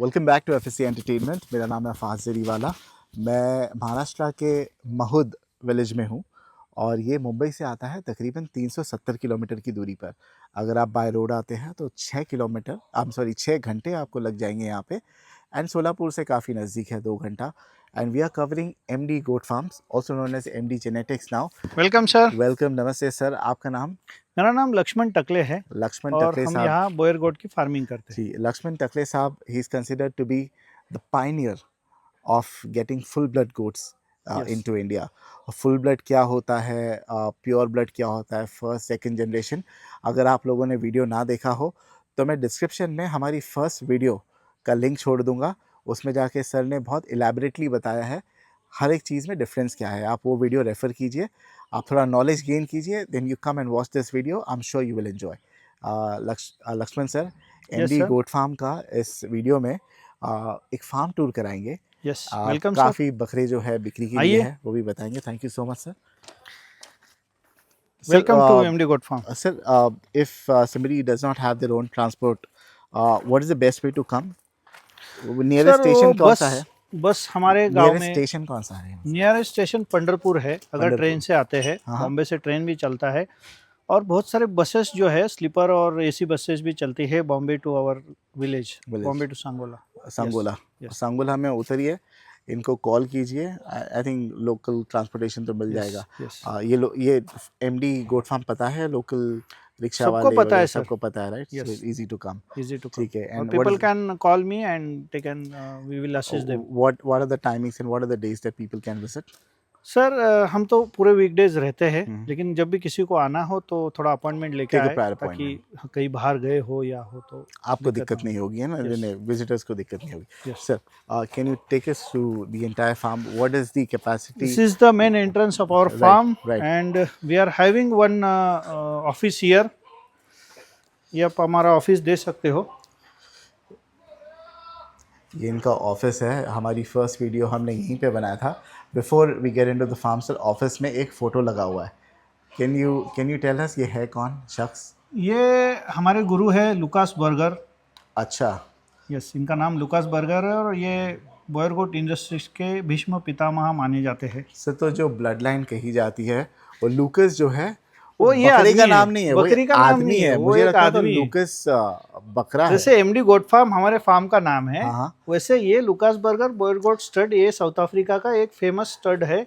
Welcome back to FSC entertainment. मेरा नाम है फहाद जरीवाला। मैं महाराष्ट्र के महूद विलेज में हूँ और ये मुंबई से आता है तकरीबन 370 किलोमीटर की दूरी पर। अगर आप बाय रोड आते हैं तो 6 घंटे आपको लग जाएंगे यहाँ पे। एंड सोलापुर से काफ़ी नज़दीक है, 2 घंटा। And we are covering MD goat farms, also known as MD genetics now. Welcome sir. Welcome, नमस्ते सर। आपका नाम? मेरा नाम लक्ष्मण टकले है लक्ष्मण और टकले हम साहब। यहाँ बोयर गोट की फार्मिंग करते हैं। जी, लक्ष्मण टकले साहब, he is considered to be the pioneer of getting full blood goats Yes. into India. Full blood क्या होता है, प्योर ब्लड क्या होता है, फर्स्ट सेकंड जनरेशन। अगर आप लोगों ने वीडियो ना देखा हो तो मैं डिस्क्रिप्शन में हमारी फर्स्ट वीडियो का लिंक छोड़ दूंगा। उसमें जाके सर ने बहुत इलेबरेटली बताया है हर एक चीज़ में डिफरेंस क्या है। आप वो वीडियो रेफ़र कीजिए, आप थोड़ा नॉलेज गेन कीजिए, then you come and watch this video. I am sure you will enjoy. Laxman sir, Yes, MD sir. Goat farm का इस वीडियो में एक फार्म टूर कराएंगे। Yes, welcome sir. काफ़ी बकरे जो है बिक्री के लिए आइए। है, वो भी बताएंगे। Thank you so much sir. Welcome to MD goat farm. Sir, if somebody does not have their own transport, what is the best way to come? Nearest sir वो स्टेशन कौन सा है? बस हमारे गांव नियरेस्ट में स्टेशन कौन सा है? नियरेस्ट स्टेशन पंढरपुर है। अगर पंढरपुर। ट्रेन से आते हैं, हाँ। बॉम्बे से ट्रेन भी चलता है और बहुत सारे बसेस जो है स्लीपर और एसी बसेस भी चलती है Bombay to our village, Bombay to Sangola. Sangola. yes. Sangola में उतरिए, इनको कॉल कीजिए। आई थिंक लोकल ट्रांसपोर्टेशन तो मिल जाएगा। yes. ये एमडी गोट फार्म पता है, लोकल रिक्शा सबको वाले पता है वगैरह सर। सबको पता है, right? Yes. So easy to come. Easy to come. ठीक है। Or and people can call me and they can we will assist them. what are the timings and what are the days that people can visit? Sir हम तो पूरे weekdays रहते हैं, लेकिन जब भी किसी को आना हो तो थोड़ा अपॉइंटमेंट लेके Take a आए, prior ताकि appointment. कहीं बाहर गए हो या हो तो आपको दिक्कत नहीं होगी, है ना? Yes. विजिटर्स को दिक्कत नहीं होगी। Yes. Sir, can you take us through the entire farm? What is the capacity? This is the main entrance of our Right, farm, right. and we are having one office here. ये आप हमारा office दे सकते हो। ये इनका office है। हमारी first video हमने यहीं पे बनाया था। Before we get into the farm sir, office में एक फ़ोटो लगा हुआ है। कैन यू टेल अस ये है कौन शख्स? ये हमारे गुरु है लुकास बर्गर। अच्छा। यस, इनका नाम लुकास बर्गर है और ये बॉयर गोट इंडस्ट्रीज के भीष्म पितामह माने जाते हैं। सर, तो जो ब्लड लाइन कही जाती है वो लूकस जो है वो ये बकरे का आदमी नाम नहीं है, वो बकरी का नाम आदमी नहीं है, है। वो मुझे एक लगता था आदमी है। लूकस बकरा है। जैसे एमडी गोट फार्म हमारे फार्म का नाम है, हाँ। वैसे ये लुकास बर्गर बॉयर गोट स्टड, ये साउथ अफ्रीका का एक फेमस स्टड है।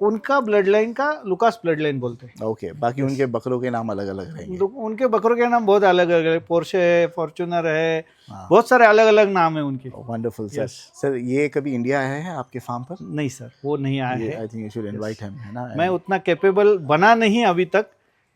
उनका ब्लड लाइन का लुकास ब्लड लाइन बोलते हैं। ओके, बाकी उनके बकरों के नाम अलग अलग रहेंगे। उनके बकरों के नाम बहुत अलग अलग है, पोर्शे है, फॉर्च्यूनर है, बहुत सारे अलग अलग नाम है उनके। Wonderful sir. सर, ये कभी इंडिया आए हैं आपके फार्म पर? नहीं सर, वो नहीं आया है। I think you should invite him, है ना? मैं उतना कैपेबल बना नहीं अभी तक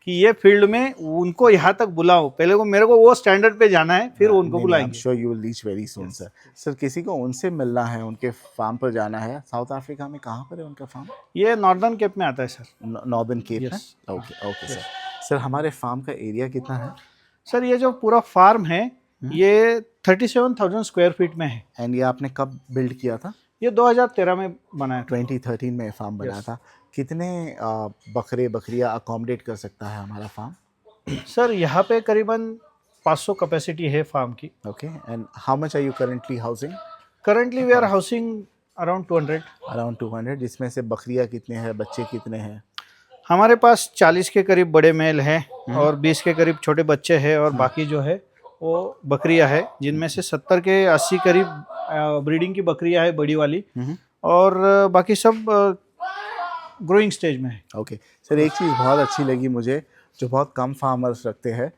कि ये फील्ड में उनको यहाँ तक बुलाऊं। पहले को मेरे को वो स्टैंडर्ड पे जाना है, फिर उनको बुलाएंगे। आई am sure you will reach very soon sir. Sir, किसी को उनसे मिलना है, उनके फार्म पर जाना है, साउथ अफ्रीका में कहाँ पर है उनका फार्म? ये नॉर्दर्न केप में आता है सर। नॉर्दर्न केप में? Okay okay sir. सर, हमारे फार्म का एरिया कितना है? सर, ये जो पूरा फार्म है ये 37,000 स्क्वायर फीट में है। एंड ये आपने कब बिल्ड किया था? ये 2013 में बनाया था। 2013 में फार्म बनाया था। कितने बकरे बकरियां अकोमोडेट कर सकता है हमारा फार्म? सर, यहाँ पे करीबन 500 कैपेसिटी है फार्म की। Okay. And how much are you currently housing? Currently we are housing around 200। Around 200। जिसमें से बकरियां कितने हैं, बच्चे कितने हैं? हमारे पास 40 के करीब बड़े मेल हैं और 20 के करीब छोटे बच्चे हैं, और बाकी जो है वो बकरियां है, जिनमें से 70 के 80 करीब ब्रीडिंग की बकरियां है बड़ी वाली, और बाकी सब ग्रोइंग स्टेज में है। ओके सर, एक चीज़ बहुत अच्छी लगी मुझे जो बहुत कम फार्मर्स रखते हैं,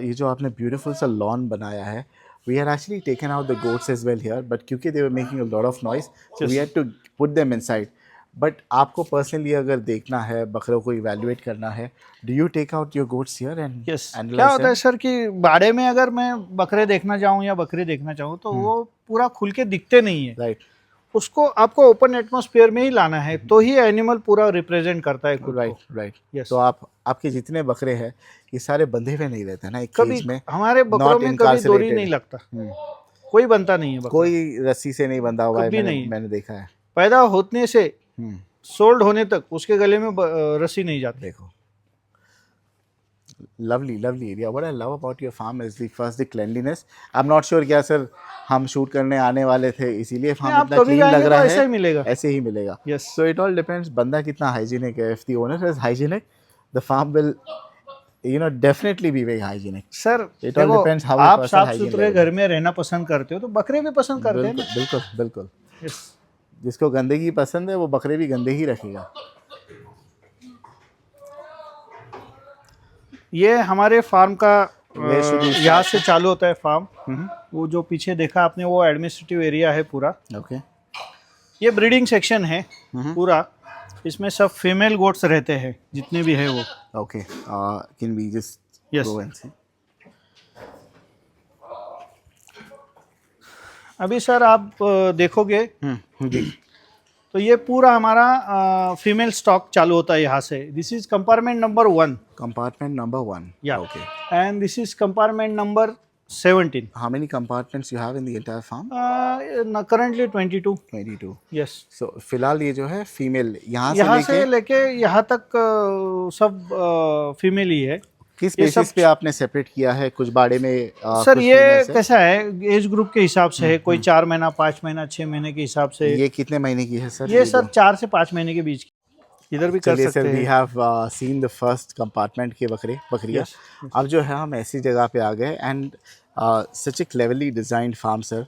ये जो आपने ब्यूटीफुल सा लॉन बनाया है। We are actually taken out the goats as well here, but क्योंकि they were making a lot of noise, so we had to put them inside. But आपको पर्सनली अगर देखना है, बकरों को इवैल्यूएट करना है, do you take out your goats here and क्या होता है सर कि बाड़े में अगर मैं बकरे देखना चाहूँ या बकरी देखना चाहूँ तो वो पूरा खुल के दिखते नहीं है। राइट। उसको आपको ओपन एटमॉस्फेयर में ही लाना है, तो ही एनिमल पूरा रिप्रेजेंट करता है खुद को। राइट। तो आपके जितने बकरे हैं ये सारे बंधे हुए नहीं रहते ना एक कभी केज में? हमारे बकरों में कभी डोरी नहीं लगता, कोई बनता नहीं है बकरा। कोई रस्सी से नहीं बंधा हुआ है, मैंने देखा है। पैदा होने से सोल्ड होने तक उसके गले में रस्सी नहीं जाती। देखो, lovely, lovely area. What I love about your farm is the cleanliness. I'm not sure क्या सर हम शूट करने आने वाले थे इसीलिए नहीं, फार्म आप इतना कभी भी क्लीन लग आएंगे तो रहा ऐसा है, ही मिलेगा। ऐसे ही मिलेगा. Yes. So it all depends बंदा कितना hygienic है. If the owner is hygienic, the farm will definitely be very hygienic. Sir It all देखो, depends how a आप person साफ hygiene सुथरे level घर में रहना पसंद करते हो तो बकरे भी पसंद करते हैं बिल्कुल ना। बिल्कुल बिल्कुल. Yes. जिसको गंदगी पसंद है वो बकरे भी गंदे ही रखेगा. ये हमारे फार्म का Where should we यहाँ से चालू होता है फार्म। वो जो पीछे देखा आपने वो एडमिनिस्ट्रेटिव एरिया है पूरा। Okay. ये ब्रीडिंग सेक्शन है पूरा। इसमें सब फीमेल गोट्स रहते हैं जितने भी है वो। Okay. Can we just Yes. go and see? अभी सर आप देखोगे जी. तो ये पूरा हमारा फीमेल स्टॉक चालू होता है यहाँ से। This is compartment number 1 Compartment number 1. Yeah. Okay. And this is compartment number 17। How many compartments you have in the entire farm? Currently 22। 22. Yes. So फिलहाल ये जो है फीमेल यहाँ यहाँ से से लेके लेके यहाँ तक सब फीमेल ही है। किस ये बेसिस सब- पे आपने सेपरेट किया है कुछ बाड़े में सर कुछ ये females है? कैसा है, एज ग्रुप के हिसाब से है। कोई 4 महीना, 5 महीना, 6 महीने के हिसाब से। ये कितने महीने की है सर? ये सर 4 से 5 महीने के बीच की। इधर भी कर चलिए सकते सर, वी हैं। Have seen the first compartment के बकरियाँ. Yes, अब जो है हम ऐसी जगह पे आ गए and such a cleverly designed farm sir.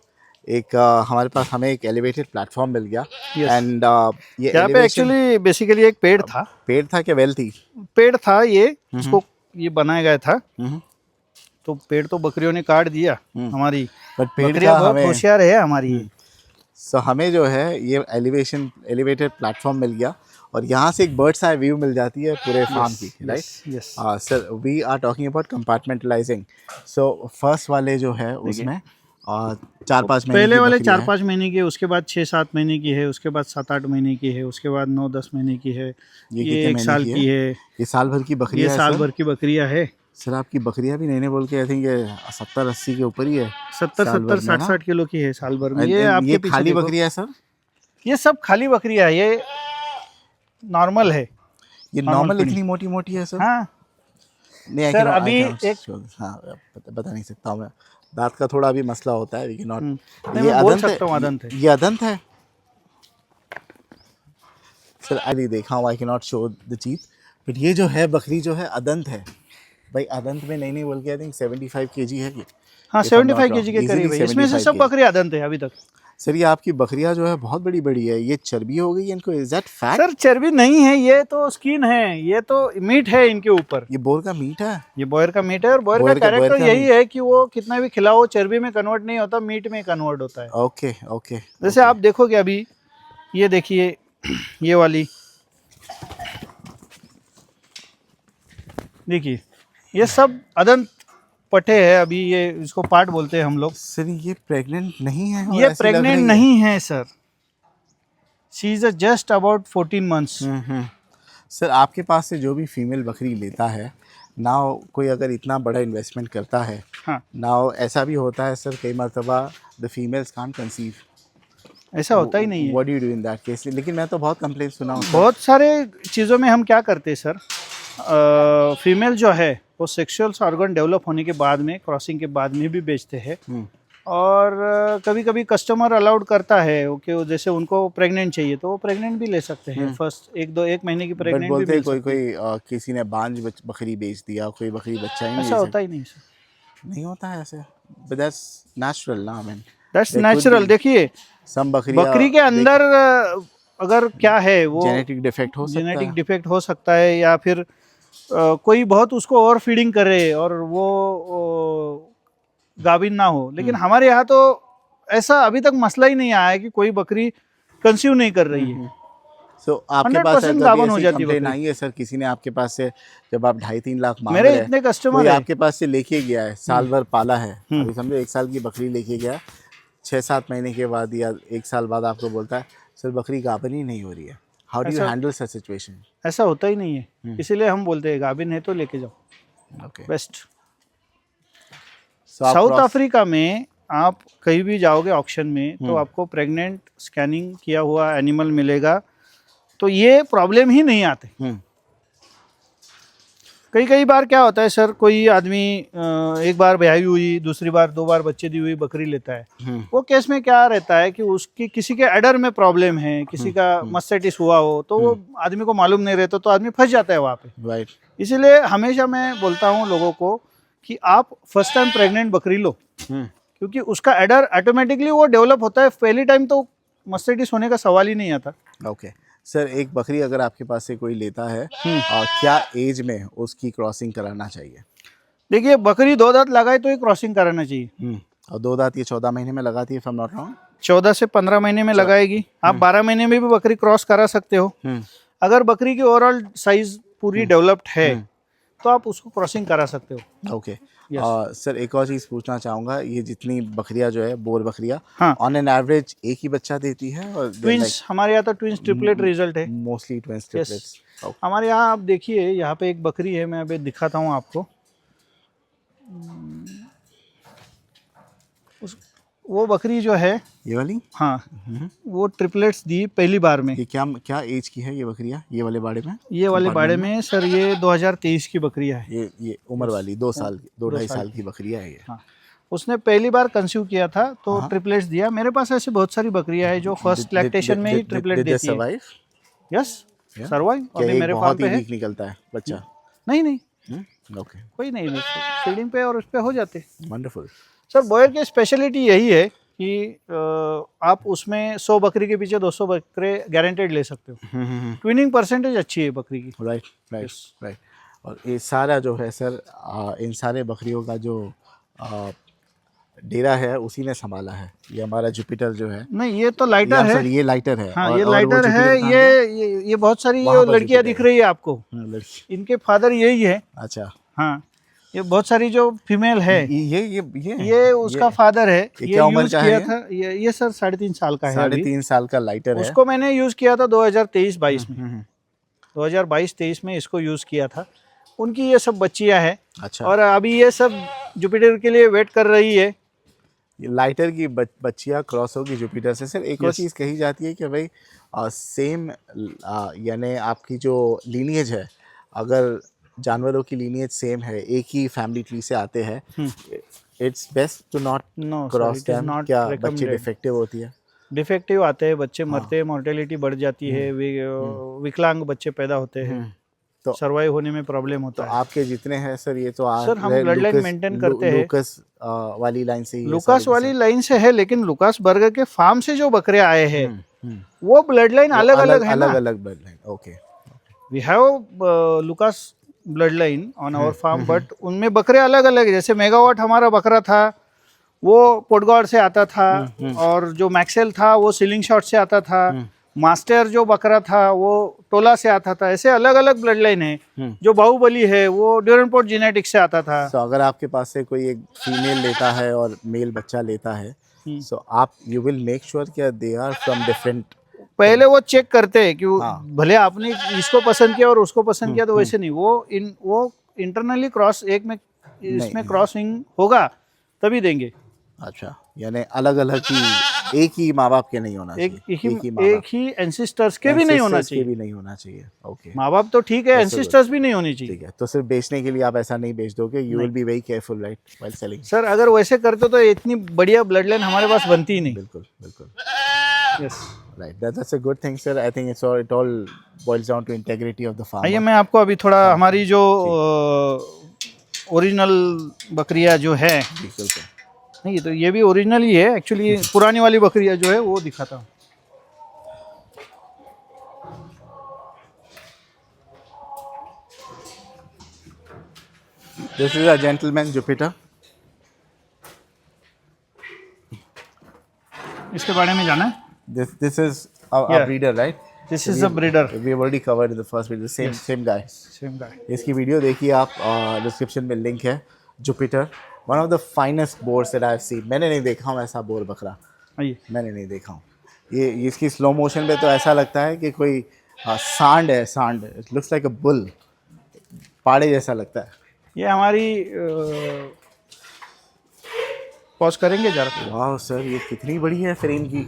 एक हमारे पास हमें एक एलिवेटेड प्लेटफॉर्म मिल गया Yes. एंड ये यहाँ पे elevation- एक्चुअली बेसिकली एक पेड़ था। पेड़ था क्या वेल थी? पेड़ था ये, इसको ये बनाया गया था। हम्म. तो पेड़ तो बकरियों ने काट दिया हमारी। बट पेड़ बकरियां का बहुत हमें होशियार है हमारी। सो हमें जो है ये एलिवेटेड प्लेटफॉर्म मिल गया और यहाँ से एक बर्ड्स आई व्यू मिल जाती है पूरे फार्म की, right? Yes. Sir we are talking about compartmentalising. So first वाले जो है उसमें 4-5 महीने पहले की वाले बकरी 4-5 महीने की है, उसके बाद 6-7 महीने की है, उसके बाद 7-8 महीने की है, उसके बाद 9-10 महीने की है, ये ये कितने 1 महीने साल की की है, ये साल भर की बकरी ये है साल सर? भर की बकरियां है। सर आपकी बकरियां भी नहीं बोल के आई थिंक 70-80 के ऊपर ही है. 70, साल भर 70, में ना? 60 किलो की है साल भर में। And- ये and आपके ये पीछे खाली देखो। बकरियां है सर? ये सब खाली बकरियां है, ये नॉर्मल है। ये Normal नॉर्मल breed. इतनी मोटी मोटी है सर? हाँ नहीं I सर, cannot- I अभी cannot एक- show- हाँ बता नहीं सकता हूँ मैं. दांत का थोड़ा भी मसला होता है. We can not. नहीं, मैं बोल सकता हूँ अदंत है। ये अदंत है सर. अभी देखा हूँ, I can not show the चीज. बट ये जो है बकरी जो है अदंत है भाई. अदंत में नहीं बोल के आई थिंक 75 kg है ये. हाँ, If I'm not 75 wrong. kg के Easily करीब है। इसमें से 75 सब kg. बकरी अदंत है अभी तक। सर ये आपकी बकरियां जो है बहुत बड़ी बड़ी है. ये चर्बी हो गई है इनको? Is that fat? सर चर्बी नहीं है, ये तो स्किन है, ये तो मीट है इनके ऊपर। ये बोर का मीट है? ये बॉयर का मीट है और बॉयर बॉयर का का- बॉयर कैरेक्टर का यही है कि वो कितना भी खिलाओ चर्बी में कन्वर्ट नहीं होता, मीट में कन्वर्ट होता है। Okay okay. जैसे आप देखोगे अभी, ये देखिए ये वाली, देखिए ये सब अदंत पटे है। अभी ये इसको पाट बोलते हैं हम लोग। सर ये प्रेग्नेंट नहीं है? और ये ऐसी लग प्रेग्नेंट रही है. नहीं है sir. She is just about 14 months. Sir आपके पास से जो भी फीमेल बकरी लेता है ना, कोई अगर इतना बड़ा इन्वेस्टमेंट करता है हाँ, ना, ऐसा भी होता है सर कई मरतबा द फीमेल्स कांट कंसीव. ऐसा होता ही नहीं है। What do you do in that case? लेकिन मैं तो बहुत कंप्लेंट सुना हूँ. बहुत सारे चीज़ों में हम क्या करते हैं सर, फीमेल जो है वो सेक्सुअल ऑर्गन डेवलप होने के बाद में, क्रॉसिंग के बाद में भी बेचते हैं। और कभी कभी कस्टमर अलाउड करता है कि जैसे उनको प्रेग्नेंट चाहिए तो वो प्रेग्नेंट भी ले सकते हैं। फर्स्ट 1 महीने की बट प्रेग्नेंट भी बोलते मिल कोई सकती है। कोई बकरी ने बांझ बकरी बेच दिया, कोई बकरी बच्चा ही नहीं ऐसा दे होता ही नहीं सर। सकती. नहीं होता है ऐसे. बट दैट्स नेचुरल ना. I mean that's There could natural. be देखिए सम बकरी के अंदर अगर क्या है वो जेनेटिक डिफेक्ट हो सकता जेनेटिक है. डिफेक्ट हो सकता है, या फिर कोई बहुत उसको ओवर फीडिंग करे और वो गाभिन ना हो। लेकिन हमारे यहाँ तो ऐसा अभी तक मसला ही नहीं आया है कि कोई बकरी कंसीव नहीं कर रही है। सो आपके पास 100% गाभन हो जाती है कंप्लेन बकरी। आई है सर किसी ने आपके पास से, जब आप 2.5-3 लाख मांग मेरे रहे हैं, इतने कस्टमर कोई है। आपके पास से लेके गया है, साल भर पाला है, अभी समझो 1 साल की बकरी लेके गया, 6-7 महीने के बाद या 1 साल बाद आपको बोलता है सर बकरी गाभिन ही नहीं हो रही है. How do you handle such situation? ऐसा होता ही नहीं है, इसीलिए हम बोलते हैं गाभिन है तो लेके जाओ, ओके. बेस्ट। सो साउथ अफ्रीका में आप कहीं भी जाओगे ऑक्शन में तो आपको प्रेग्नेंट स्कैनिंग किया हुआ एनिमल मिलेगा, तो ये प्रॉब्लम ही नहीं आते। कई कई बार क्या होता है सर, कोई आदमी एक बार ब्याही हुई, दूसरी बार 2 बार बच्चे दी हुई बकरी लेता है। वो केस में क्या रहता है कि उसकी किसी के एडर में प्रॉब्लम है, किसी का मस्टैटिस हुआ हो, तो वो आदमी को मालूम नहीं रहता, तो आदमी फंस जाता है वहाँ पे। राइट। इसीलिए हमेशा मैं बोलता हूँ लोगों को कि आप फर्स्ट टाइम प्रेग्नेंट बकरी लो, क्योंकि उसका एडर ऑटोमेटिकली वो डेवलप होता है। पहली टाइम तो मस्टैटिस होने का सवाल ही नहीं आता। ओके सर, एक बकरी अगर आपके पास से कोई लेता है, क्या एज में उसकी क्रॉसिंग कराना चाहिए? देखिए, बकरी 2 दांत लगाए तो ये क्रॉसिंग कराना चाहिए। और 2 दांत ये 14 महीने में लगाती है, if I am not wrong. 14 से 15 महीने में लगाएगी। आप 12 महीने में भी बकरी क्रॉस करा सकते हो। अगर बकरी की ओवरऑल साइज पूरी डेवलप्ड है तो आप उसको क्रॉसिंग करा सकते हो। ओके। सर, एक और चीज़ पूछना चाहूँगा, ये जितनी बकरियां जो है, बोर बकरियां, हाँ, ऑन एन एवरेज एक ही बच्चा देती है और ट्विंस हमारे यहाँ तो ट्विंस ट्रिपलेट रिजल्ट है। Mostly twins triplets? हमारे यहाँ आप देखिए, यहाँ पे एक बकरी है, मैं अभी दिखाता हूँ आपको। वो बकरी जो है, ये वाली? हाँ, वो ट्रिपलेट्स दी पहली बार में। ये क्या एज की है ये बकरियां, ये वाले बाड़े में? ये वाले बाड़े में सर ये 2023 की बकरियां है। ये उम्र वाली 2 साल, 2-2.5 साल की बकरियां है ये। हाँ, उसने पहली बार कंसीव किया था तो ट्रिपलेट्स दिया। मेरे पास ऐसे बहुत सारी बकरियां हैं जो फर्स्ट लैक्टेशन में ही ट्रिपलेट देती है। Yes, survive. अभी मेरे फार्म पे है। वीक निकलता है बच्चा? नहीं, ओके, कोई नहीं, फीडिंग पे और उस पे हो जाते। वंडरफुल। सर, बॉयर की स्पेशलिटी यही है कि आप उसमें 100 बकरी के पीछे 200 बकरे गारंटेड ले सकते हो। ट्विनिंग परसेंटेज अच्छी है बकरी की। राइट। और ये सारा जो है सर, इन सारे बकरियों का जो डेरा है उसी ने संभाला है। ये हमारा जुपिटर जो है। नहीं, ये तो लाइटर है। सर, ये लाइटर है। हाँ, ये लाइटर है। ये बहुत सारी लड़कियां दिख रही है आपको, इनके फादर यही है। अच्छा। हाँ, ये बहुत सारी जो फीमेल है, ये उसका फादर है। ये क्या उम्र का किया है? था ये सर 3.5 साल का है। 3.5 साल का लाइटर है। उसको मैंने यूज किया था 2023-22 में। 2022-23 में इसको यूज किया था। उनकी ये सब बच्चियां हैं। अच्छा। और अभी ये सब जुपिटर के लिए वेट कर रही है। लाइटर की बच्चियां क्रॉस होगी जुपिटर से। सर, एक और चीज़ कही जाती है कि भाई सेम, यानी आपकी जो लीनिएज है, अगर जानवरों की लीनिएज सेम है, एक ही फैमिली ट्री से आते हैं, it's best to not cross them. क्या बच्चे डिफेक्टिव होती है? डिफेक्टिव आते हैं बच्चे, मरते हैं, मोर्टेलिटी बढ़ जाती है, विकलांग बच्चे पैदा होते हैं, तो सर्वाइव होने में प्रॉब्लम होता है। तो आपके जितने हैं सर, ये तो सर हम ब्लड लाइन मेंटेन करते हैं। लूकास वाली लाइन से ही? लूकास वाली लाइन से है, लेकिन लूकास बर्गर के फार्म से जो बकरे आए हैं वो ब्लड लाइन अलग अलग है ना। अलग blood line. Okay. We have Lucas blood line on our farm, but उनमें बकरे अलग अलग है। जैसे मेगावाट हमारा बकरा था, वो पोटगौड़ से आता था, और जो मैक्सेल था वो सीलिंग शॉट से आता था। मास्टर जो बकरा था वो टोला से आता था। ऐसे अलग अलग ब्लड लाइन है। जो बाहुबली है वो ड्यूरनपोर्ट जेनेटिक से आता था। तो अगर आपके पास से कोई एक फीमेल लेता है और मेल बच्चा लेता है, सो आप यू विल मेक श्योर कि दे आर फ्रॉम डिफरेंट। पहले वो चेक करते हैं कि भले आपने इसको पसंद किया और उसको पसंद किया, तो वैसे नहीं, वो इंटरनली क्रॉस एक में इसमें क्रॉसिंग होगा तभी देंगे। अच्छा, यानी अलग अलग ही, एक ही माँ बाप के नहीं होना चाहिए, एक ही एंसेस्टर्स के भी नहीं होना चाहिए। ओके। माँ बाप तो ठीक है, एंसेस्टर्स भी नहीं होनी चाहिए। ठीक है, तो सिर्फ बेचने के लिए आप ऐसा नहीं बेच दोगे? You will be very careful right while selling? Sir, अगर वैसे करते तो इतनी बढ़िया ब्लड लाइन हमारे पास बनती ही नहीं। बिल्कुल। Yes, right, that's a good thing sir. I think it all boils down to integrity of the farm. आइए, मैं आपको अभी थोड़ा हमारी जो ओरिजिनल बकरियां जो है, बिल्कुल सर। नहीं, तो ये भी ओरिजिनल ही है एक्चुअली। पुरानी वाली बकरियां जो है वो दिखाता हूँ। This is a gentleman Jupiter. इसके बारे में जाना है? This is a breeder, right? This is a breeder. We have already covered in the first video. Same guy. इसकी वीडियो देखिए आप, डिस्क्रिप्शन में लिंक है। Jupiter, one of the finest Boers that I have seen. मैंने नहीं देखा हूँ ऐसा बोर बकरा, मैंने नहीं देखा हूँ। ये इसकी स्लो मोशन पे तो ऐसा लगता है कि कोई सांड है, सांड। It looks like a bull, पाड़े जैसा लगता है। ये हमारी पॉज करेंगे जरा। वाह सर, ये कितनी बड़ी है फ्रेम की।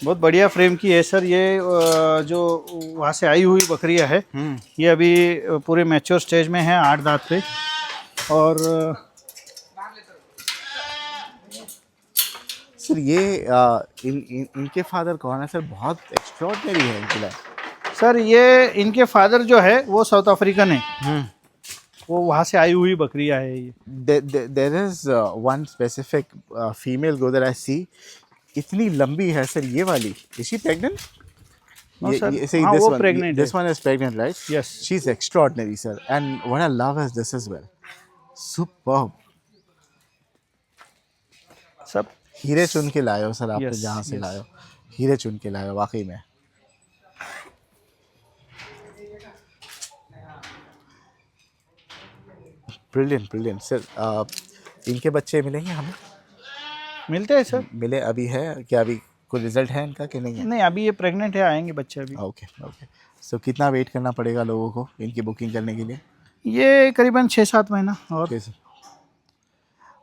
बहुत बढ़िया फ्रेम की है सर। ये जो वहाँ से आई हुई बकरियां है, ये अभी पूरे मैच्योर स्टेज में है, 8 दांत पे। और सर ये इनके फादर कौन है सर? बहुत एक्स्ट्रॉर्डनरी है इनके लिए। सर ये इनके फादर जो है वो साउथ अफ्रीकन है, वो वहाँ से आई हुई बकरियां है ये। There is one specific female goat that I see, इतनी लंबी है सर ये वाली। Is she pregnant? No sir, See हाँ this वो one, प्रेग्नेंट है। this one is pregnant, right? Yes. She's extraordinary, sir. And what I love is this as well. Superb. सब हीरे चुन के लाए हो सर आप, तो Yes, जहाँ से yes. लाए हो हीरे चुन के लाए हो वाकई में। Brilliant brilliant sir. इनके बच्चे मिलेंगे हमें? मिलते हैं सर। मिले अभी है क्या? अभी कोई रिजल्ट है इनका कि नहीं है? नहीं, अभी ये प्रेग्नेंट है, आएंगे बच्चे अभी। Okay okay. सो कितना वेट करना पड़ेगा लोगों को इनकी बुकिंग करने के लिए? ये करीबन 6-7 महीना। और ओके सर।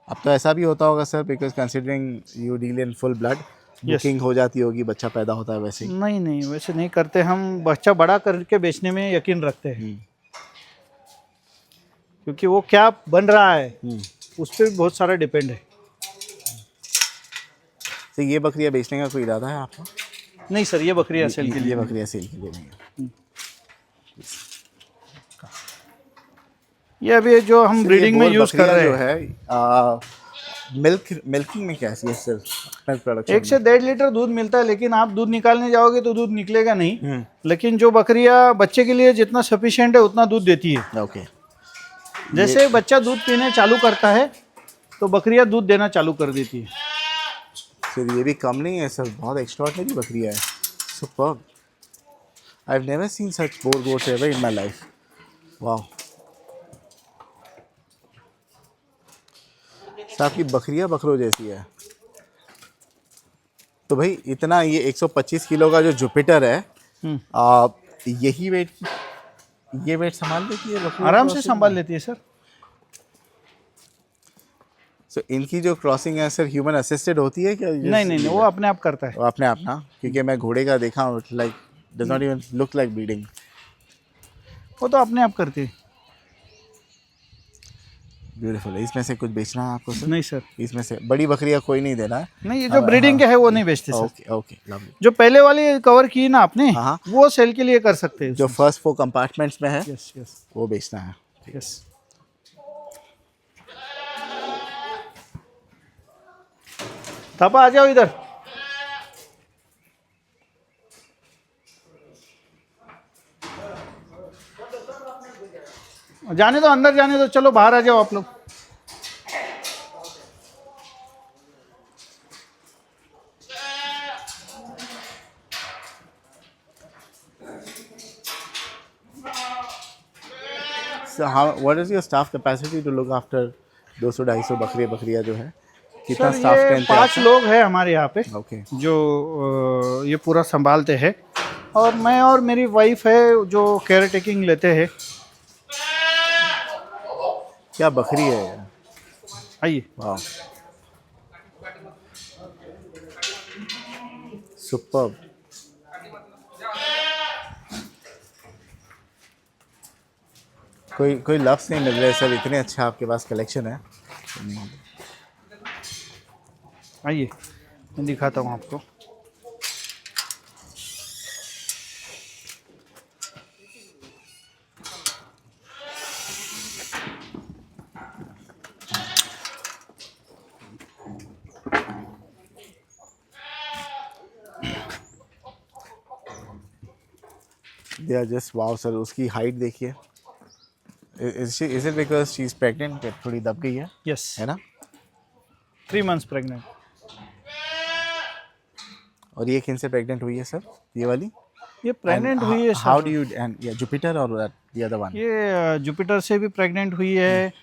अब तो ऐसा भी होता होगा sir, because considering you deal in full blood, booking हो जाती होगी, बच्चा पैदा होता है वैसे ही। नहीं नहीं, वैसे नहीं करते हम। बच्चा बड़ा करके बेचने में यकीन रखते हैं, क्योंकि वो क्या बन रहा है उस पर भी बहुत सारा डिपेंड है। तो ये बकरियां बेचने का कोई इरादा है आपका? नहीं सर, ये बकरियां सेल के लिए। ये बकरियां सेल के लिए नहीं है। ये अभी जो हम ब्रीडिंग में यूज कर रहे जो हैं, है मिल्किंग में कैसी है सर? मिल्क प्रोडक्शन 1 से 1.5 लीटर दूध मिलता है, लेकिन आप दूध निकालने जाओगे तो दूध निकलेगा नहीं। लेकिन जो बकरियां बच्चे के लिए जितना सफिशिएंट है उतना दूध देती है। ओके। जैसे बच्चा दूध पीने चालू करता है तो बकरियां दूध देना चालू कर देती है। सर ये भी कम नहीं है सर, बहुत एक्स्ट्राऑर्डिनरी बकरियां है। Superb. I have never seen such bore goats ever in my life. Wow. Sir आपकी बकरियां बकरों जैसी है। तो भाई इतना ये 125 किलो का जो जुपिटर है, यही ये वेट संभाल लेती है बकरी? आराम से संभाल लेती है सर। सो इनकी जो क्रॉसिंग है सर ह्यूमन असिस्टेड होती है क्या? नहीं नहीं, वो अपने आप करता है। वो अपने आप ना, क्योंकि मैं घोड़े का देखा हूँ, like does not even look like breeding. वो तो अपने आप करती है। ब्यूटीफुल। इसमें से कुछ बेचना है आपको सर? नहीं सर, इसमें से बड़ी बकरियां कोई नहीं देना है? नहीं, ये जो ब्रीडिंग के है वो नहीं बेचते सर। Okay okay, lovely. जो पहले वाली कवर की ना आपने, हाँ। वो सेल के लिए कर सकते हैं। जो फर्स्ट 4 कंपार्टमेंट्स में है, यस यस वो बेचना है। यस। थापा आ जाओ इधर। जाने दो, अंदर जाने दो, चलो बाहर आ जाओ आप लोग। So what is your staff capacity to look after 200-250 बकरियां जो है? कितना सर स्टाफ ये स्ट्रेंथ है 5 लोग हैं हमारे यहाँ पे, ओके। जो ये पूरा संभालते हैं। और मैं और मेरी वाइफ है जो केयर टेकिंग लेते हैं। क्या बकरी है यार? आइए। वाह, सुपर्ब। कोई लफ्ज़ नहीं मिल रहे सर, इतने अच्छा आपके पास कलेक्शन है। आइए, मैं दिखाता हूँ आपको। They are just wow sir. उसकी हाइट देखिए। Is it because she is pregnant? थोड़ी दब गई है, यस, है ना? 3 मंथ्स प्रेग्नेंट। और ये किन से प्रेग्नेंट हुई है सर, ये वाली? ये प्रेग्नेंट हुई है how sir. Do you and Jupiter और द अदर वन? ये जुपिटर से भी प्रेग्नेंट हुई है,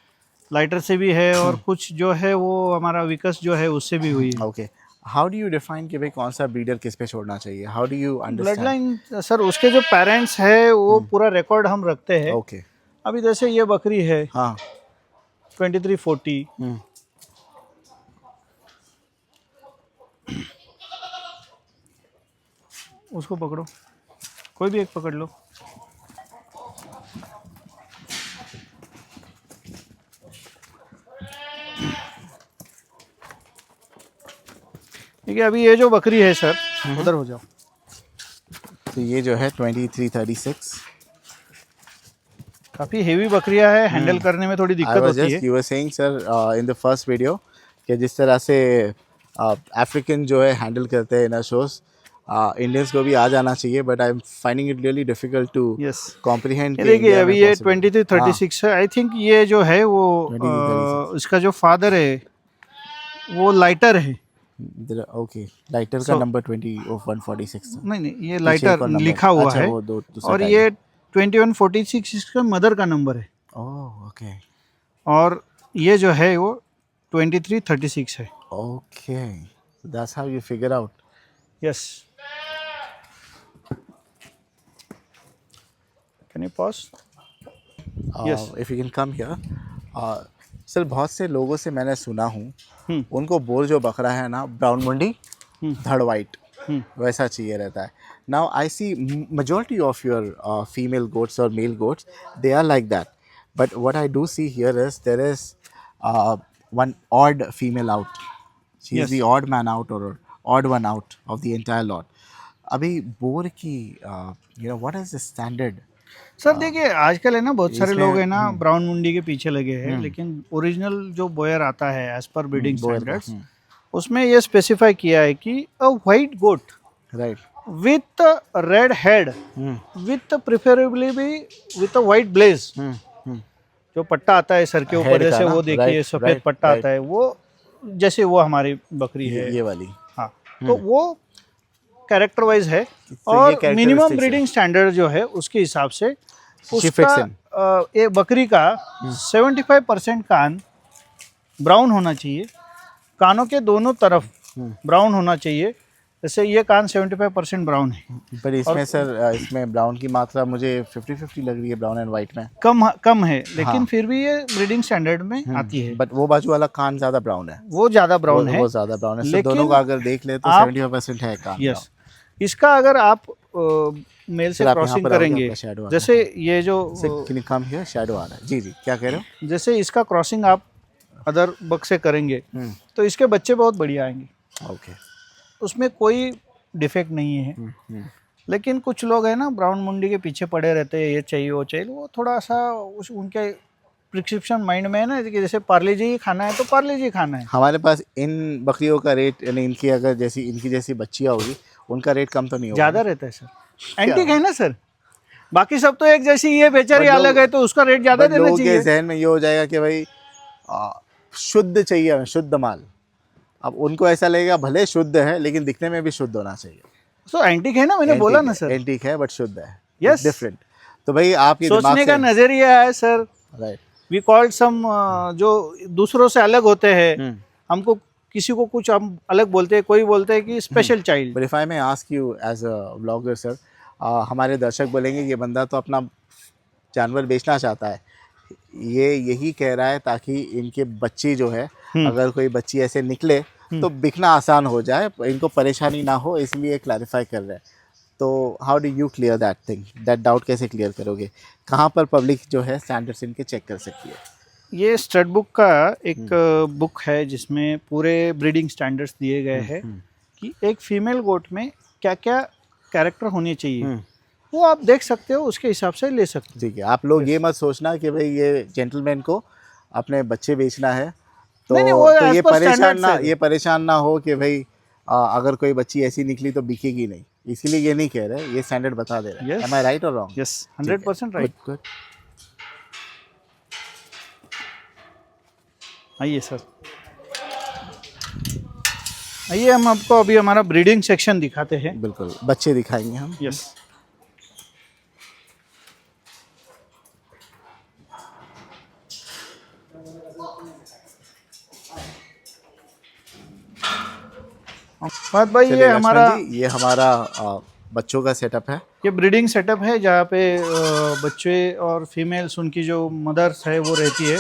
लाइटर से भी है, और कुछ जो है वो हमारा विकस जो है उससे भी हुई है। Okay. How do you define कि भाई कौन सा ब्रीडर किस पे छोड़ना चाहिए? How do you blood understand? Line sir, उसके जो पेरेंट्स है वो पूरा रिकॉर्ड हम रखते हैं। ओके। अभी जैसे ये बकरी है हाँ। 2340, उसको पकड़ो, कोई भी एक पकड़ लो। ठीक है, अभी ये जो बकरी है सर, उधर हो जाओ। तो ये जो है 2336। काफ़ी हेवी बकरियां है, हैंडल करने में थोड़ी आई दिक्कत वाज होती जस्ट है। You were saying sir in the first video कि जिस तरह से अफ्रीकन जो है हैंडल करते हैं इन शोज, इंडियंस को भी आ जाना चाहिए, but I am finding it really difficult to yes, comprehend ये कि देखिए इंडिया में अभी ये पॉसिबल। 2336 है। आई थिंक ये जो है वो 2336 इसका जो फादर है वो लाइटर है। ओके, लाइटर का So- नंबर 146 था। नहीं नहीं, ये पीछे एक लाइटर और नंबर, लिखा हुआ अच्छा है। वो दो दूसरा और टाइप ये 2146 इसका मदर का नंबर है। ओह ओके और ये जो है वो 2336 है। Okay, that's how you figure out. Yes, can you pause? Yes. If you can come here. Sir बहुत से लोगों से मैंने सुना हूँ, हम्म। उनको बोर जो बकरा है ना, ब्राउन मुंडी धड़ वाइट हम्म। वैसा चाहिए रहता है। Now I see majority of your female goats और male goats they are like that, but what I do see here is there is one odd female out. She is Yes. the odd man out or odd one out of the entire lot. अभी bore की what is the standard? Sir देखिए आजकल है ना बहुत सारे इसमें- लोग है ना ब्राउन मुंडी के पीछे लगे हैं, लेकिन ओरिजिनल जो बोयर आता है एज पर ब्रीडिंग बोयर का, स्टैंडर्ड्स, उसमें ये स्पेसिफाई किया है कि a white goat right with red head with preferably भी विथ अ व्हाइट ब्लेज, जो पट्टा आता है सर के ऊपर, Head का जैसे ना? वो देखिए Right, सफेद right, पट्टा right. आता है, वो जैसे वो हमारी बकरी है। ये वाली। हाँ, तो वो कैरेक्टर वाइज है। ये और characteristics मिनिमम है। ब्रीडिंग स्टैंडर्ड जो है उसके हिसाब से She उसका fits in. एक बकरी का 75% कान ब्राउन होना चाहिए, कानों के दोनों तरफ ब्राउन होना चाहिए। जैसे ये कान 75% ब्राउन है, पर इसमें सर इसमें ब्राउन की मात्रा मुझे 50-50 लग रही है, ब्राउन एंड वाइट में। कम है, लेकिन हाँ। फिर भी ये ब्रीडिंग स्टैंडर्ड में आती है। बट वो बाजू वाला कान ज्यादा ब्राउन है, वो ज़्यादा ब्राउन है। वो ज्यादा ब्राउन है। सो लेकिन दोनों का अगर देख ले तो आप- 75% है कान। यस, इसका अगर आप मेल से सर, आप यहाँ क्रॉसिंग पर आओगे, करेंगे, आपका shadow आ जैसे ये जो ब्राउन कम हियर शैडो आ रहा है। जी जी, क्या कह रहे हो? जैसे इसका क्रॉसिंग आप अदर बक से करेंगे तो इसके बच्चे बहुत बढ़िया आएंगे, ओके। उसमें कोई डिफेक्ट नहीं है। लेकिन कुछ लोग हैं ना ब्राउन मुंडी के पीछे पड़े रहते हैं, ये चाहिए वो चाहिए, वो थोड़ा सा उनके प्रिस्क्रिप्शन माइंड में है ना कि जैसे पार्ले जी ही खाना है तो पार्ले जी खाना है। हमारे पास इन बकरियों का रेट, यानी इनकी अगर जैसी इनकी जैसी बच्चियाँ होगी उनका रेट कम तो नहीं होगा? ज़्यादा रहता है सर, एंटीक है ना सर, बाकी सब तो एक जैसी, ये बेचारी But लोग- अलग है तो उसका रेट ज़्यादा बट देना लोगों के चाहिए। जहन में ये हो जाएगा कि भाई शुद्ध चाहिए हमें, शुद्ध माल। अब उनको ऐसा लगेगा भले शुद्ध है लेकिन दिखने में भी शुद्ध होना चाहिए। तो एंटीक है ना, मैंने बोला ना सर, एंटीक है बट शुद्ध है। Yes. डिफरेंट। तो भाई आपके दिमाग सोचने से का नजरिया है सर। राइट। वी कॉल्ड सम जो दूसरों से अलग होते हैं, हमको किसी को कुछ हम अलग बोलते हैं, कोई बोलते हैं कि special child. But if I may ask you as a blogger sir, हमारे दर्शक बोलेंगे ये बंदा तो अपना जानवर बेचना चाहता है, ये यही कह रहा है ताकि इनके बच्ची जो है, अगर कोई बच्ची ऐसे निकले तो बिकना आसान हो जाए, इनको परेशानी ना हो, इसलिए क्लैरिफाई कर रहे हैं। तो how do you clear that thing, that doubt कैसे क्लियर करोगे? कहाँ पर पब्लिक जो है स्टैंडर्ड्स इनके चेक कर सकती है? ये स्टड बुक का एक बुक है जिसमें पूरे ब्रीडिंग स्टैंडर्ड्स दिए गए हैं कि एक फीमेल गोट में क्या क्या कैरेक्टर होने चाहिए, वो आप देख सकते हो, उसके हिसाब से ले सकते हो। ठीक है, आप लोग ये मत सोचना कि भाई ये जेंटलमैन को अपने बच्चे बेचना है तो, नहीं, वो तो as ये per परेशान standards ना है। ये परेशान ना हो कि भाई अगर कोई बच्ची ऐसी निकली तो बिकेगी नहीं, इसीलिए ये नहीं कह रहे, ये स्टैंडर्ड बता दे रहे हैं। Yes. Am I right or wrong? Yes, 100% right. Good. आइए सर, आइए हम आपको अभी हमारा ब्रीडिंग सेक्शन दिखाते हैं। बिल्कुल, बच्चे दिखाएंगे हम। यस, बात भाई चलिए ये लक्ष्मण हमारा जी, ये हमारा बच्चों का सेटअप है। ये ब्रीडिंग सेटअप है जहाँ पे बच्चे और फीमेल्स उनकी जो मदर्स है वो रहती है,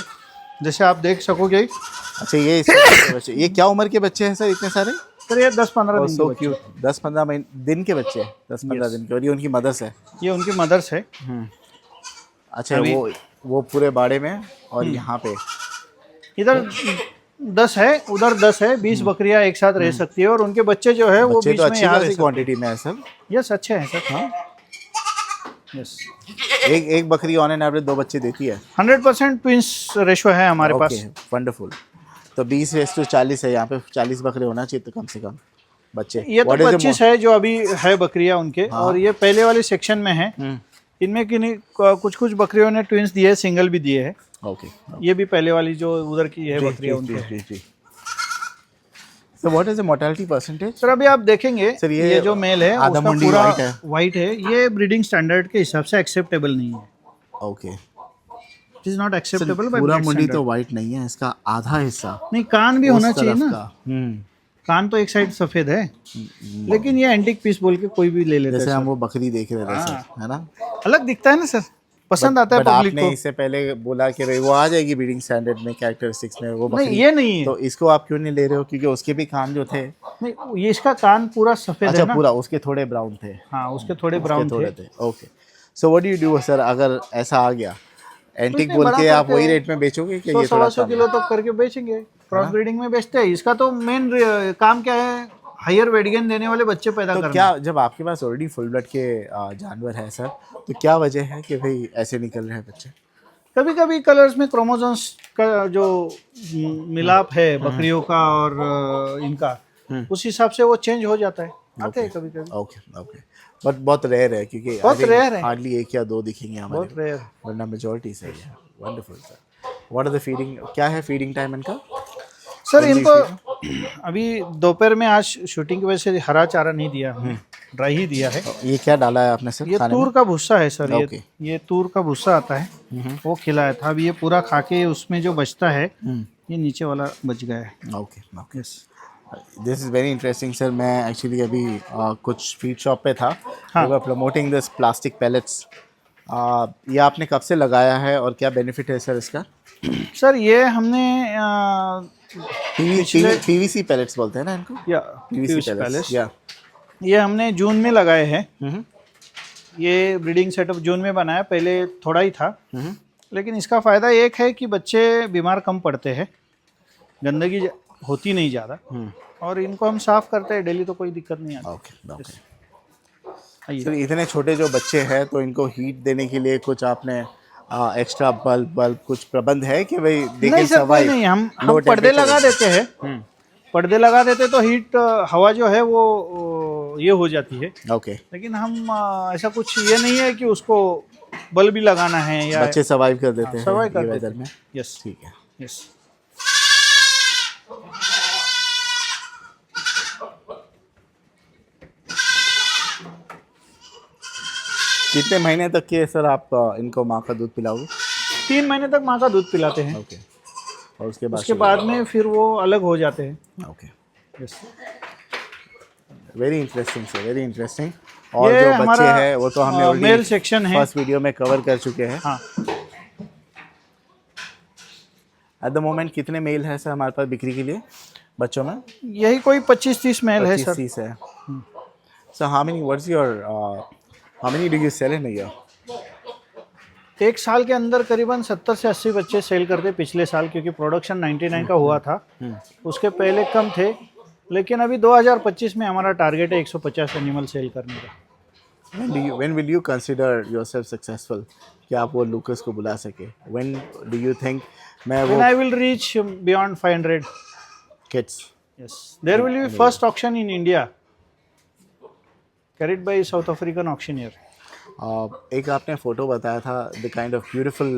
जैसे आप देख सकोगे। अच्छा, ये इसके बच्चे, ये क्या उम्र के बच्चे हैं सर इतने सारे? सर ये 10-15 दिन के सो बच्चे। क्यूट, 10-15 दिन के बच्चे, 10-15 दिन के, और ये उनकी मदर्स है। ये उनकी मदर्स है। अच्छा, अभी वो पूरे बाड़े में, और यहाँ पे इधर 10 है, उधर 10 है, 20 बकरियां एक साथ रह सकती है, और उनके बच्चे जो है वो बच्चे बीच तो में अच्छी यहाँ रह खासी सकते क्वांटिटी में है सर। हैं। यस, अच्छे हैं सर। हाँ, यस, एक बकरी ऑन एन एवरेज 2 बच्चे देती है। 100% ट्विंस रेशो है हमारे ओके, पास। वंडरफुल। तो 20:40 है, यहाँ पे 40 बकरे होना चाहिए तो कम से कम बच्चे। ये तो What is the 25 है जो अभी है बकरियां उनके, हाँ। और ये पहले वाले सेक्शन में है। इनमें किन्हीं कुछ कुछ बकरियों ने ट्विंस दिए, सिंगल भी दिए हैं। ओके, ये भी पहले वाली जो उधर की है जी, बकरियां जी, उनके। जी, जी। So what is the mortality percentage? Sir अभी आप देखेंगे, सर, ये जो मेल है आधा उसका मुंडी पूरा white है। वाइट है। ये ब्रीडिंग स्टैंडर्ड के हिसाब से एक्सेप्टेबल नहीं है। Okay, it is not acceptable bye पूरा ब्रीड मुंडी तो स्टैंडर्ड। वाइट नहीं है, इसका आधा हिस्सा नहीं, कान भी उस होना चाहिए तरफ ना। का। कान तो एक साइड सफेद है, लेकिन ये एंटीक पीस बोल के कोई भी ले लेता जैसे है हम सर। वो बकरी देख रहे थे हाँ। सर, है ना? अलग दिखता है ना सर, पसंद आता है बट पब्लिक आपने को। इससे पहले बोला कि भाई वो आ जाएगी ब्रीडिंग स्टैंडर्ड में, कैरेक्टरिस्टिक्स में वो नहीं, बकरी। ये नहीं है। तो इसको आप क्यों नहीं ले रहे हो? क्योंकि उसके भी कान जो थे, नहीं, ये इसका कान पूरा सफेद अच्छा है ना। पूरा, उसके थोड़े ब्राउन थे। हाँ, उसके थोड़े ब्राउन थोड़े थे। थे। Okay, so what do you do sir, अगर ऐसा आ गया एंटिक नहीं, बोल बड़ा के, आप करके वही रेट में बेचोगे कि ये 100 थोड़ा सवा कम? किलो तक करके बेचेंगे। क्रॉस ब्रीडिंग में बेचते हैं। इसका तो मेन काम क्या है, हायर वेट गेन देने वाले बच्चे पैदा तो करना। क्या, जब आपके पास ऑलरेडी फुल ब्लड के जानवर है सर, तो क्या वजह है कि भाई ऐसे निकल रहे हैं बच्चे? कभी कभी कलर्स में क्रोमोसोम्स का जो मिलाप है बकरियों का और इनका, उस हिसाब से वो चेंज हो जाता है, आते हैं कभी कभी। ओके, ओके, बट बहुत रेयर है, क्योंकि बहुत rare है। हार्डली 1 या 2 दिखेंगे हमारे, बहुत रेयर। वरना मेजॉरिटी सही है। Wonderful sir. What are the feeding, क्या है फीडिंग टाइम इनका? सर इनको अभी दोपहर में आज शूटिंग की वजह से हरा चारा नहीं दिया, ड्राई ही दिया है। ये क्या डाला है आपने सर ये खाने तूर का भूसा है सर। ओके। ये तूर का भूसा आता है, वो खिलाया था। अभी ये पूरा खा के उसमें जो बचता है, ये नीचे वाला बच गया है। में? Okay, okay, yes. This is very interesting sir. मैं एक्चुअली अभी कुछ फीड शॉप पे था, हाँ। We were promoting this plastic pallets. ये आपने कब से लगाया है और क्या बेनिफिट है सर इसका? सर ये हमने पीवीसी पैलेट्स बोलते हैं ना इनको? या पीवीसी पीयूष पैलेट्स, पैलेस, या ये हमने जून में लगाए हैं। ये ब्रीडिंग सेटअप जून में बनाया, पहले थोड़ा ही था। लेकिन इसका फ़ायदा एक है कि बच्चे बीमार कम पड़ते हैं, गंदगी होती नहीं ज़्यादा, और इनको हम साफ़ करते हैं डेली, तो कोई दिक्कत नहीं आती। Okay, okay. आइए। सर इतने छोटे जो बच्चे हैं, तो इनको हीट देने के लिए कुछ आपने एक्स्ट्रा बल्ब कुछ प्रबंध है कि भाई दे नहीं कैन सर, कोई सर्वाइव? नहीं। हम पर्दे लगा देते हैं। पर्दे लगा देते तो हीट, हवा जो है वो ये हो जाती है। ओके, लेकिन हम ऐसा कुछ ये नहीं है कि उसको बल्ब भी लगाना है या बच्चे सर्वाइव कर देते हैं सर्वाइव ये कर वेदर देते में? हैं। यस, ठीक है। यस। कितने महीने तक के सर आप इनको माँ का दूध पिलाओगे? 3 महीने तक माँ का दूध पिलाते हैं। ओके, और उसके बाद उसके बाद में फिर वो अलग हो जाते हैं। Okay, yes. Very interesting sir, very interesting. और ये जो बच्चे हमारा हैं वो तो हमने मेल ऑलरेडी सेक्शन है। फर्स्ट वीडियो में कवर कर चुके हैं। हाँ, एट द मोमेंट कितने मेल है सर हमारे पास बिक्री के लिए बच्चों में? यही कोई 25-30 मेल है सर। 25-30 है। Sir how many do you sell in a year? एक साल के अंदर करीबन 70 से 80 बच्चे सेल करते पिछले साल, क्योंकि प्रोडक्शन 99 का हुआ था। उसके पहले कम थे, लेकिन अभी 2025 में हमारा टारगेट है 150 एनिमल सेल करने का। When will you consider yourself successful कि आप वो लूकस को बुला सके? When do you think मैं When वो I will reach beyond 500, kids? yes, there will be first auction in India, carried by South African auctioneer. एक आपने फोटो बताया था, the kind of beautiful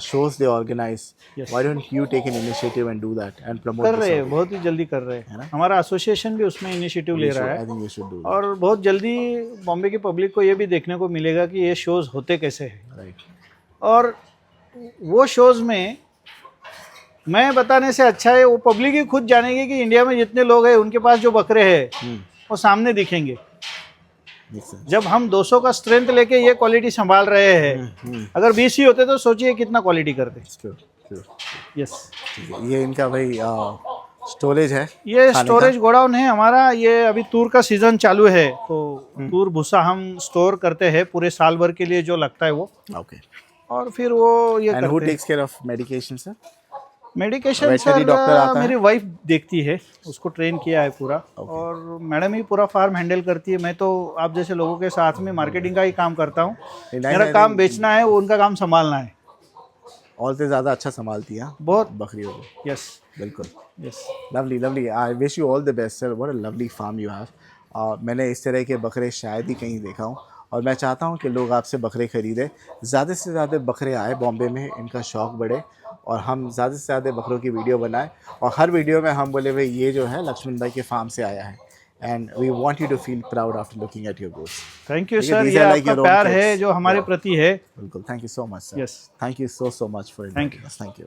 shows they organize. Yes. Why don't you take an initiative and do that and promote कर this रहे हैं, out? बहुत ही जल्दी कर रहे हैं। हमारा एसोसिएशन भी उसमें इनिशिएटिव ले रहा I है, think you should do that. और बहुत जल्दी बॉम्बे की पब्लिक को ये भी देखने को मिलेगा कि ये शोज़ होते कैसे हैं। Right. और वो शोज़ में मैं बताने से अच्छा है वो पब्लिक ही खुद जानेगी कि इंडिया में जितने लोग हैं उनके पास जो बकरे हैं वो सामने दिखेंगे। Makes sense. जब हम 200 का स्ट्रेंथ लेके ये क्वालिटी संभाल रहे हैं, अगर 20 ही होते तो सोचिए कितना क्वालिटी करते। True, true. यस। ठीक है, ये इनका भाई स्टोरेज है ये खाने स्टोरेज गोडाउन है हमारा। ये अभी तूर का सीजन चालू है तो तूर भूसा हम स्टोर करते हैं पूरे साल भर के लिए जो लगता है वो, का ओके। और फिर वो ये एंड हु करते हैं। Takes care of medication sir? Medication veterinary sir doctor आता मेरी है? वाइफ देखती है, उसको ट्रेन किया है पूरा। और मैडम ही पूरा फार्म हैंडल करती है। मैं तो आप जैसे लोगों के साथ में मार्केटिंग का ही काम करता हूँ। नहीं, मेरा नहीं, काम नहीं, बेचना है, वो उनका काम संभालना है। और से ज़्यादा अच्छा संभालती हैं बहुत। बकरियों को। यस बिल्कुल। Yes. Lovely lovely, I wish you all the best sir, what a lovely farm you have. मैंने इस तरह के बकरे शायद ही कहीं देखा हूँ, और मैं चाहता हूँ कि लोग आपसे बकरे ख़रीदें, ज़्यादा से ज़्यादा बकरे आए बॉम्बे में, इनका शौक़ बढ़े, और हम ज़्यादा से ज़्यादा बकरों की वीडियो बनाएं, और हर वीडियो में हम बोले भाई ये जो है लक्ष्मण भाई के फार्म से आया है, and we want you to feel proud after looking at your goats. Thank you ठीक है, सर, दीज ये आर लाइक आपका योर ओन प्यार है किड्स। जो हमारे प्रति है। बिल्कुल, thank you so much sir. Yes thank you so much for thank you. Inviting us. Thank you.